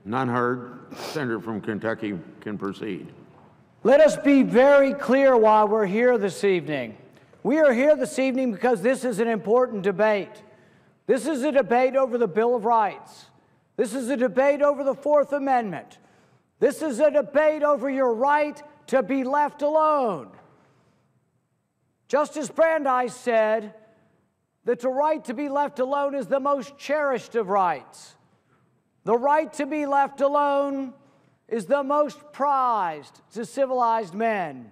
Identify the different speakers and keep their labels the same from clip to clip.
Speaker 1: None heard. Senator from Kentucky can proceed.
Speaker 2: Let us be very clear why we're here this evening. We are here this evening because this is an important debate. This is a debate over the Bill of Rights. This is a debate over the Fourth Amendment. This is a debate over your right to be left alone. Justice Brandeis said that the right to be left alone is the most cherished of rights. The right to be left alone is the most prized to civilized men.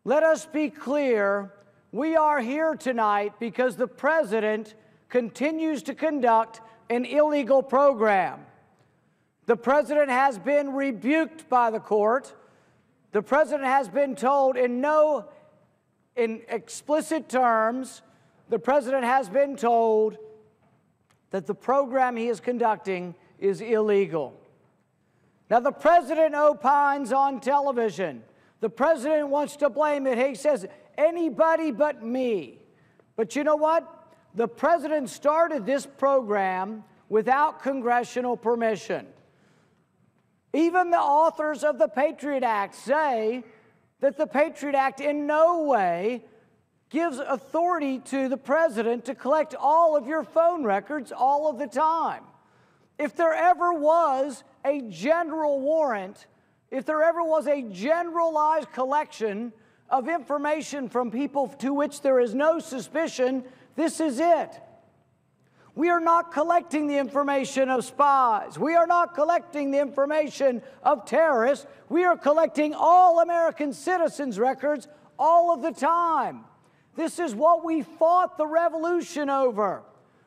Speaker 2: Let us be clear, we are here tonight because the President continues to conduct an illegal program. The President has been rebuked by the court. The President has been told in explicit terms, the President has been told that the program he is conducting is illegal. Now, the President opines on television. The President wants to blame it. He says, anybody but me. But you know what? The President started this program without congressional permission. Even the authors of the PATRIOT Act say that the PATRIOT Act in no way gives authority to the President to collect all of your phone records all of the time. If there ever was a general warrant, if there ever was a generalized collection of information from people to which there is no suspicion, this is it. We are not collecting the information of spies. We are not collecting the information of terrorists. We are collecting all American citizens' records all of the time. This is what we fought the revolution over.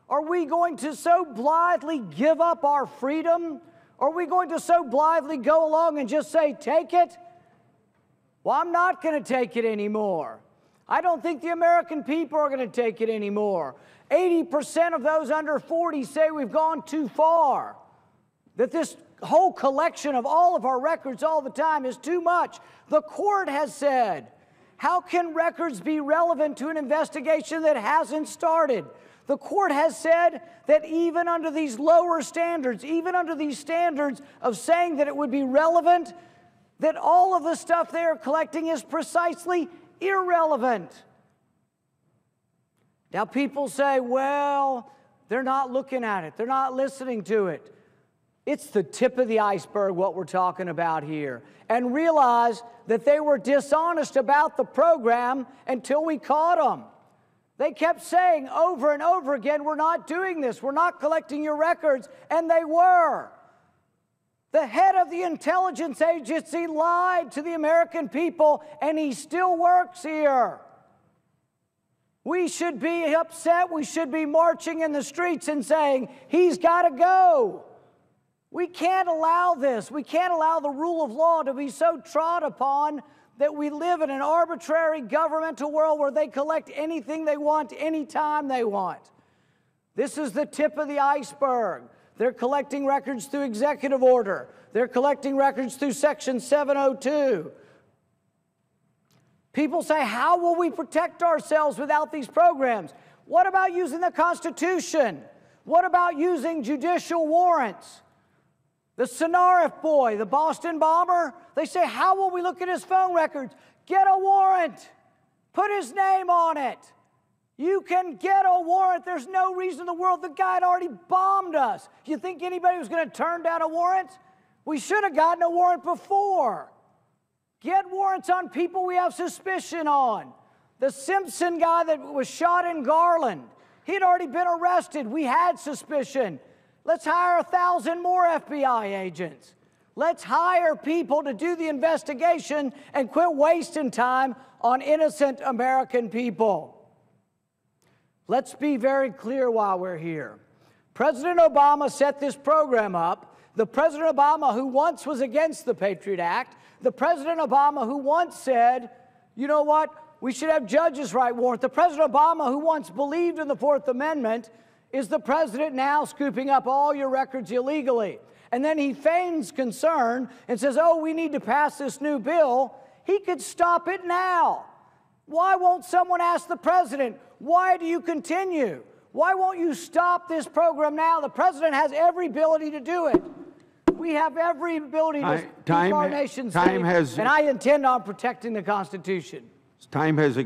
Speaker 2: Are we going to so blithely give up our freedom? Are we going to so blithely go along and just say, take it? Well, I'm not going to take it anymore. I don't think the American people are going to take it anymore. 80% of those under 40 say we've gone too far, that this whole collection of all of our records all the time is too much. The court has said, how can records be relevant to an investigation that hasn't started? The court has said that even under these lower standards, even under these standards of saying that it would be relevant, that all of the stuff they are collecting is precisely irrelevant. Now people say, well, they're not looking at it. They're not listening to it. It's the tip of the iceberg what we're talking about here. And realize that they were dishonest about the program until we caught them. They kept saying over and over again, we're not doing this. We're not collecting your records. And they were. The head of the intelligence agency lied to the American people, and he still works here. We should be upset. We should be marching in the streets and saying, he's got to go. We can't allow this. We can't allow the rule of law to be so trod upon that we live in an arbitrary governmental world where they collect anything they want, anytime they want. This is the tip of the iceberg. They're collecting records through executive order. They're collecting records through Section 702. People say, how will we protect ourselves without these programs? What about using the Constitution? What about using judicial warrants? The Sonarif boy, the Boston bomber, they say, how will we look at his phone records? Get a warrant. Put his name on it. You can get a warrant. There's no reason in the world. The guy had already bombed us. You think anybody was going to turn down a warrant? We should have gotten a warrant before. Get warrants on people we have suspicion on. The Simpson guy that was shot in Garland, he'd already been arrested. We had suspicion. Let's hire 1,000 more FBI agents. Let's hire people to do the investigation and quit wasting time on innocent American people. Let's be very clear while we're here. President Obama set this program up. The President Obama who once was against the Patriot Act, the President Obama who once said, you know what, we should have judges write warrants. The President Obama who once believed in the Fourth Amendment is the president now scooping up all your records illegally. And then he feigns concern and says, oh, we need to pass this new bill. He could stop it now. Why won't someone ask the president, why do you continue? Why won't you stop this program now? The president has every ability to do it. We have every ability to keep
Speaker 1: Time-
Speaker 2: our nation
Speaker 1: time
Speaker 2: safe,
Speaker 1: has-
Speaker 2: and I intend on protecting the Constitution.
Speaker 1: Time has